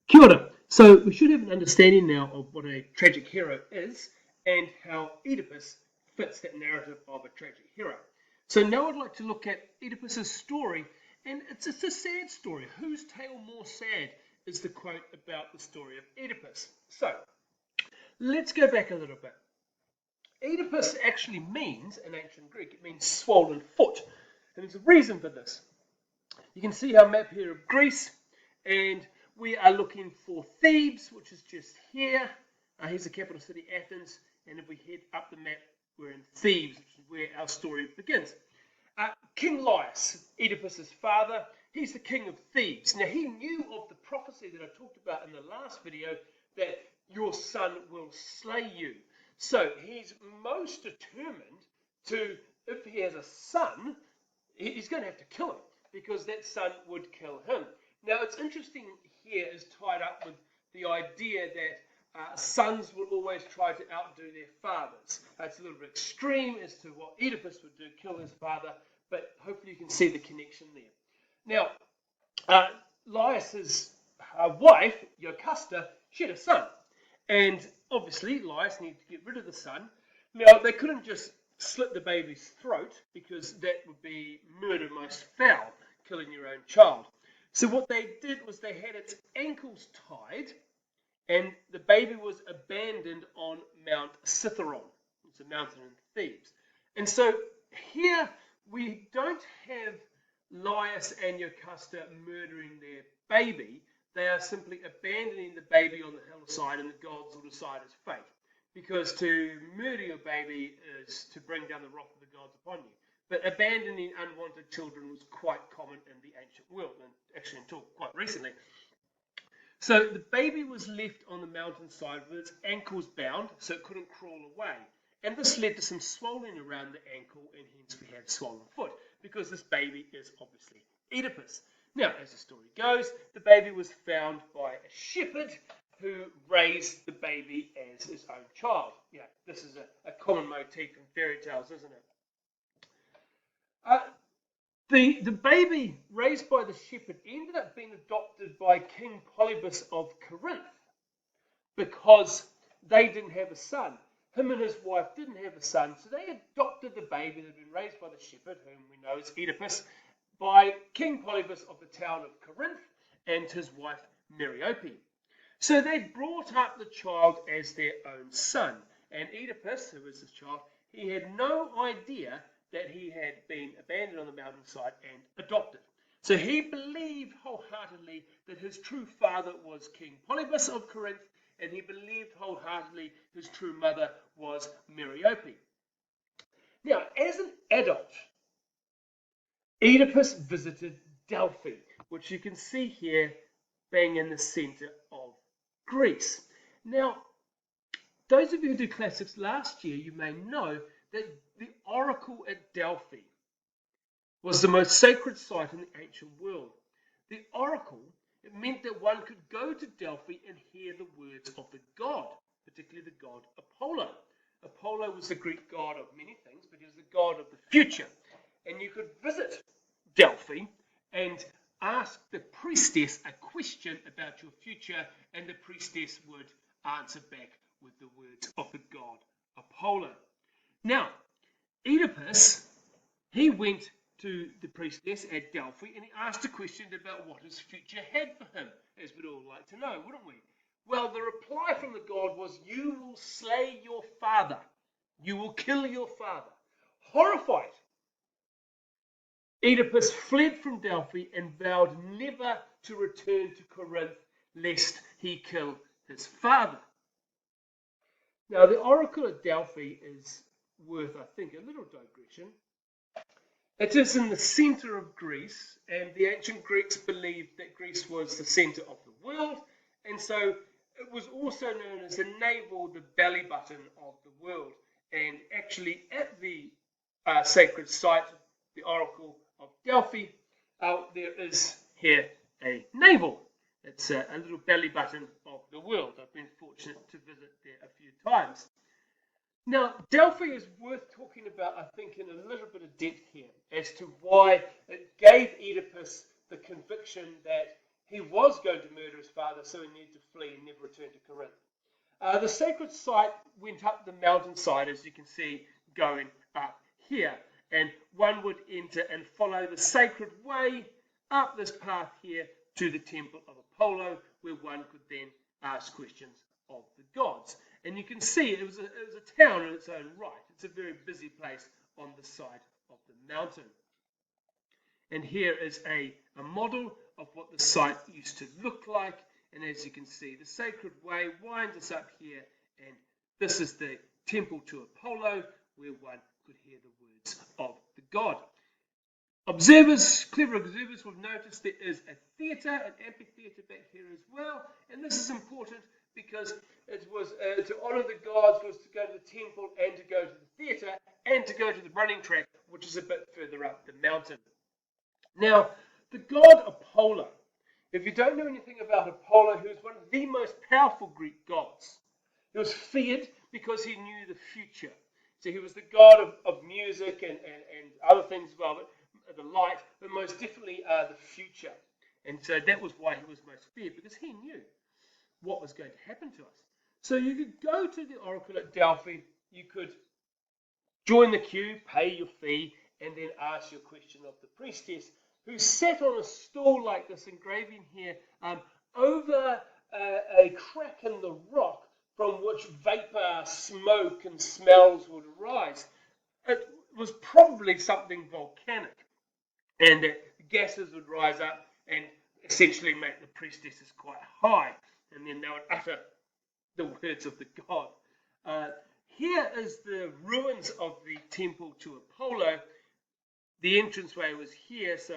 Kia ora. So we should have an understanding now of what a tragic hero is and how Oedipus fits that narrative of a tragic hero. So now I'd like to look at Oedipus's story, and it's a sad story. Whose tale more sad is the quote about the story of Oedipus. So let's go back a little bit. Oedipus actually means, in ancient Greek, it means swollen foot. And there's a reason for this. You can see our map here of Greece, and we are looking for Thebes, which is just here. Here's the capital city, Athens. And if we head up the map, we're in Thebes, which is where our story begins. King Laius, Oedipus's father, he's the king of Thebes. Now, he knew of the prophecy that I talked about in the last video, that your son will slay you. So he's most determined to, if he has a son, he's going to have to kill him, because that son would kill him. Now, it's interesting here is tied up with the idea that sons will always try to outdo their fathers. It's a little bit extreme as to what Oedipus would do, kill his father, but hopefully you can see the connection there. Now, Laius's wife, Jocasta, she had a son. And obviously, Laius needed to get rid of the son. Now, they couldn't just slit the baby's throat, because that would be murder most foul, killing your own child. So what they did was they had its ankles tied, and the baby was abandoned on Mount Cithaeron. It's a mountain in Thebes. And so here we don't have Laius and Jocasta murdering their baby. They are simply abandoning the baby on the hillside, and the gods will decide its fate. Because to murder your baby is to bring down the wrath of the gods upon you. But abandoning unwanted children was quite common in the ancient world, and actually until quite recently. So the baby was left on the mountainside with its ankles bound, so it couldn't crawl away. And this led to some swelling around the ankle, and hence we have swollen foot, because this baby is obviously Oedipus. Now, as the story goes, the baby was found by a shepherd who raised the baby as his own child. Yeah, this is a common motif in fairy tales, isn't it? The baby raised by the shepherd ended up being adopted by King Polybus of Corinth, because they didn't have a son. Him and his wife didn't have a son, so they adopted the baby that had been raised by the shepherd, whom we know as Oedipus, by King Polybus of the town of Corinth and his wife Merope. So they brought up the child as their own son. And Oedipus, who was this child, he had no idea that he had been abandoned on the mountainside and adopted. So he believed wholeheartedly that his true father was King Polybus of Corinth, and he believed wholeheartedly his true mother was Merope. Now, as an adult, Oedipus visited Delphi, which you can see here being in the center of Greece. Now, those of you who did classics last year, you may know that the Oracle at Delphi was the most sacred site in the ancient world. The Oracle, it meant that one could go to Delphi and hear the words of the god, particularly the god Apollo. Apollo was the Greek god of many things, but he was the god of the future. And you could visit Delphi and ask the priestess a question about your future, and the priestess would answer back with the words of the god Apollo. Now, Oedipus, he went to the priestess at Delphi, and he asked a question about what his future had for him, as we'd all like to know, wouldn't we? Well, the reply from the god was, "You will slay your father. You will kill your father." Horrified, Oedipus fled from Delphi and vowed never to return to Corinth, lest he kill his father. Now, the Oracle at Delphi is worth, I think, a little digression. It is in the center of Greece, and the ancient Greeks believed that Greece was the center of the world, and so it was also known as the navel, the belly button of the world. And actually, at the sacred site, the Oracle of Delphi, there is here a navel. It's a little belly button of the world. I've been fortunate to visit there a few times. Now, Delphi is worth talking about, I think, in a little bit of depth here as to why it gave Oedipus the conviction that he was going to murder his father, so he needed to flee and never return to Corinth. The sacred site went up the mountainside, as you can see, going up here. And one would enter and follow the sacred way up this path here to the temple of Apollo, where one could then ask questions of the gods. And you can see it was a town in its own right. It's a very busy place on the side of the mountain. And here is a model of what the site used to look like. And as you can see, the sacred way winds us up here. And this is the temple to Apollo, where one could hear the words of the god. Clever observers will notice there is a theatre, an amphitheatre back here as well. And this is important because it was to honour the gods was to go to the temple and to go to the theatre and to go to the running track, which is a bit further up the mountain. Now, the god Apollo, if you don't know anything about Apollo, he was one of the most powerful Greek gods. He was feared because he knew the future. So he was the god of music and other things as well, but the light, but most definitely the future. And so that was why he was most feared, because he knew what was going to happen to us. So you could go to the Oracle at Delphi, you could join the queue, pay your fee, and then ask your question of the priestess, who sat on a stool like this, engraving here, over a crack in the rock from which vapor, smoke, and smells would arise. It was probably something volcanic, and gases would rise up and essentially make the priestesses quite high, and then they would utter the words of the god. Here is the ruins of the temple to Apollo. The entranceway was here, so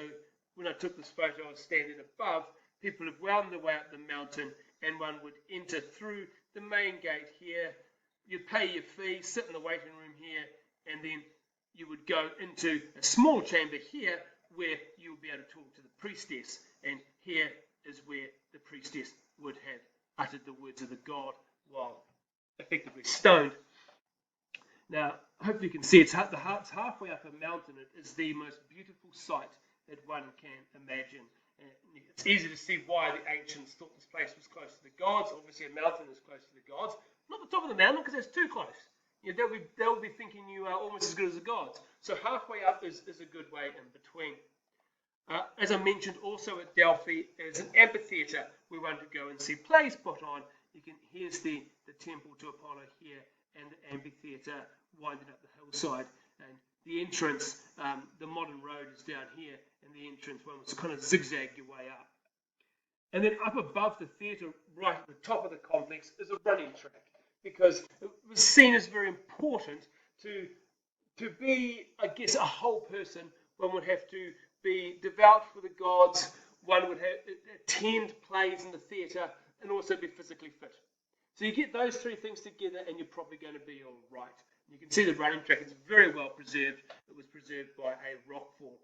when I took this photo, I was standing above. People have wound their way up the mountain, and one would enter through the main gate here. You'd pay your fee, sit in the waiting room here, and then you would go into a small chamber here where you would be able to talk to the priestess. And here is where the priestess would have uttered the words of the god while effectively stoned. Now, hopefully you can see it's halfway up a mountain. It is the most beautiful sight that one can imagine. It's easy to see why the ancients thought this place was close to the gods. Obviously, a mountain is close to the gods. Not the top of the mountain, because that's too close. They'll be thinking you are almost as good as the gods. So halfway up is a good way in between. As I mentioned, also at Delphi is an amphitheatre where one could go and see plays put on. Here's the temple to Apollo here, and the amphitheatre winding up the hillside. And the entrance, the modern road is down here, and the entrance one was kind of zigzag your way up. And then up above the theatre, right at the top of the complex, is a running track, because it was seen as very important to be, I guess, a whole person. One would have to be devout for the gods, one would attend plays in the theatre, and also be physically fit. So you get those three things together, and you're probably going to be all right. You can see the running track is very well preserved. It was preserved by a rockfall.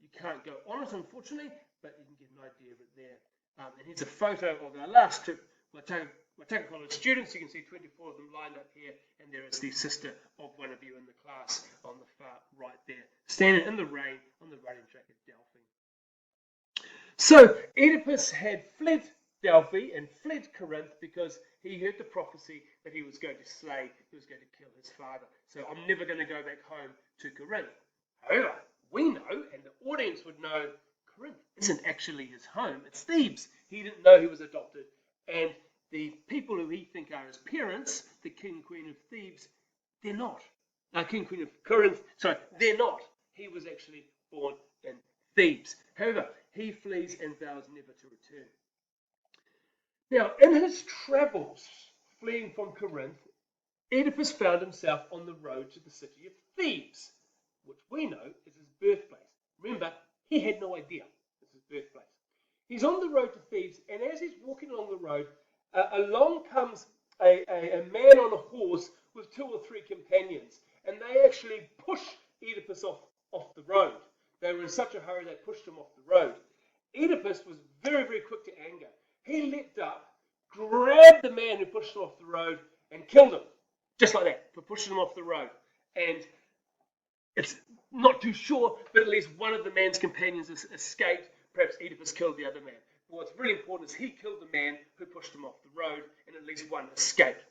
You can't go on it, unfortunately, but you can get an idea of it there. And here's a photo of our last trip. Wataka College students. You can see 24 of them lined up here, and there is the sister of one of you in the class on the far right there, standing in the rain on the running track at Delphi. So Oedipus had fled Delphi and fled Corinth because he heard the prophecy that he was going to slay, he was going to kill his father. So I'm never going to go back home to Corinth. However, we know, and the audience would know, Corinth isn't actually his home, it's Thebes. He didn't know he was adopted, and the people who he think are his parents, the king, queen of Thebes, they're not. King, queen of Corinth, sorry, they're not. He was actually born in Thebes. However, he flees and vows never to return. Now, in his travels fleeing from Corinth, Oedipus found himself on the road to the city of Thebes, which we know is his birthplace. Remember, he had no idea it's his birthplace. He's on the road to Thebes, and as he's walking along the road, along comes a man on a horse with 2 or 3 companions, and they actually push Oedipus off the road. They were in such a hurry they pushed him off the road. Oedipus was very, very quick to anger. He leapt up, grabbed the man who pushed him off the road, and killed him, just like that, for pushing him off the road. And it's not too sure, but at least one of the man's companions escaped. Perhaps Oedipus killed the other man. what's really important is he killed the man who pushed him off the road, and at least one escaped.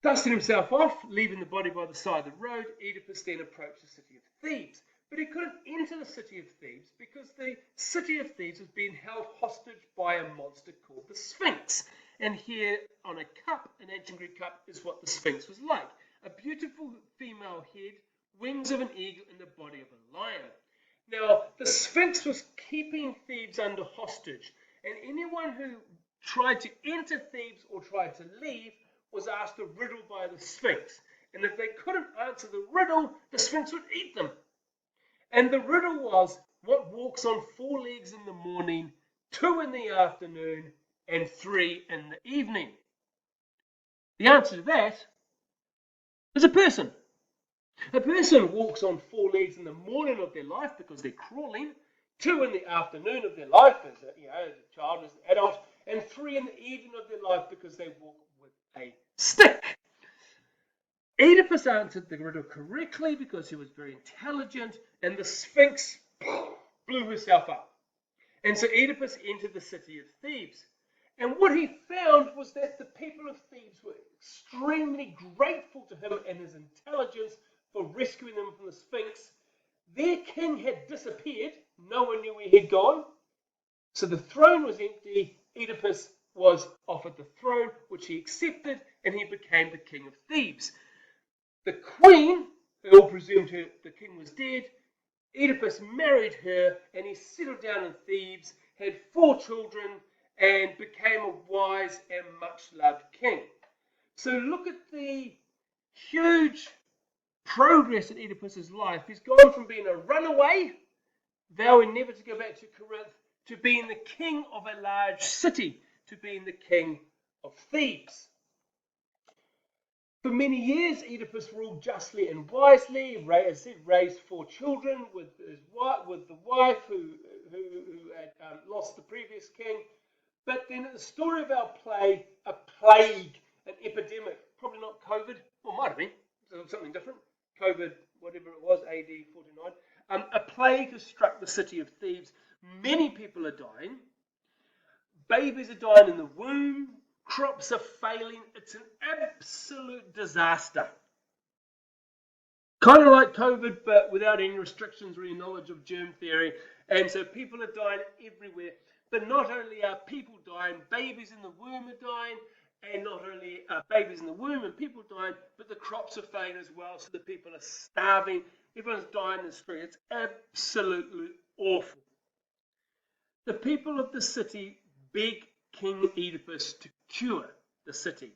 Dusting himself off, leaving the body by the side of the road, Oedipus then approached the city of Thebes. But he couldn't enter the city of Thebes because the city of Thebes was being held hostage by a monster called the Sphinx. And here on a cup, an ancient Greek cup, is what the Sphinx was like. A beautiful female head, wings of an eagle, and the body of a lion. Now, the Sphinx was keeping Thebes under hostage, and anyone who tried to enter Thebes or tried to leave was asked a riddle by the Sphinx. And if they couldn't answer the riddle, the Sphinx would eat them. And the riddle was, what walks on 4 legs in the morning, 2 in the afternoon, and 3 in the evening? The answer to that is a person. A person walks on 4 legs in the morning of their life because they're crawling, 2 in the afternoon of their life as a child, as an adult, and 3 in the evening of their life because they walk with a stick. Oedipus answered the riddle correctly because he was very intelligent, and the Sphinx blew herself up. And so Oedipus entered the city of Thebes. And what he found was that the people of Thebes were extremely grateful to him and his intelligence for rescuing them from the Sphinx. Their king had disappeared. No one knew where he'd gone. So the throne was empty. Oedipus was offered the throne, which he accepted, and he became the king of Thebes. The queen, who all presumed the king was dead, Oedipus married her, and he settled down in Thebes, had 4 children, and became a wise and much-loved king. So look at the huge progress in Oedipus's life. He's gone from being a runaway, vowing never to go back to Corinth, to being the king of a large city, to being the king of Thebes. For many years, Oedipus ruled justly and wisely. As I said, raised 4 children with the wife who had lost the previous king. But then at the story of our play, a plague, an epidemic, probably not COVID, or might have been, something different, COVID, whatever it was, AD 49, a plague has struck the city of Thebes. Many people are dying. Babies are dying in the womb. Crops are failing. It's an absolute disaster. Kind of like COVID, but without any restrictions or any knowledge of germ theory. And so people are dying everywhere. But not only are people dying, babies in the womb are dying. And not only are babies in the womb and people dying, but the crops are failing as well. So the people are starving. Everyone's dying in the street. It's absolutely awful. The people of the city beg King Oedipus to cure the city,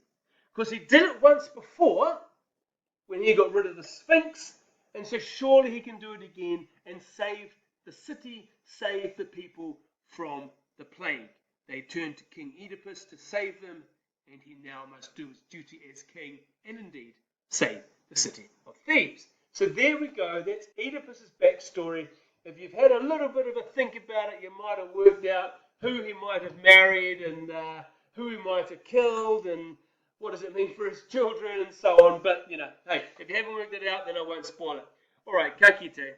because he did it once before when he got rid of the Sphinx, and so surely he can do it again and save the city, save the people from the plague. They turned to King Oedipus to save them, and he now must do his duty as king and indeed save the city of Thebes. So there we go. That's Oedipus's backstory. If you've had a little bit of a think about it, you might have worked out who he might have married and who he might have killed and what does it mean for his children and so on. But, hey, if you haven't worked it out, then I won't spoil it. All right, ka kite.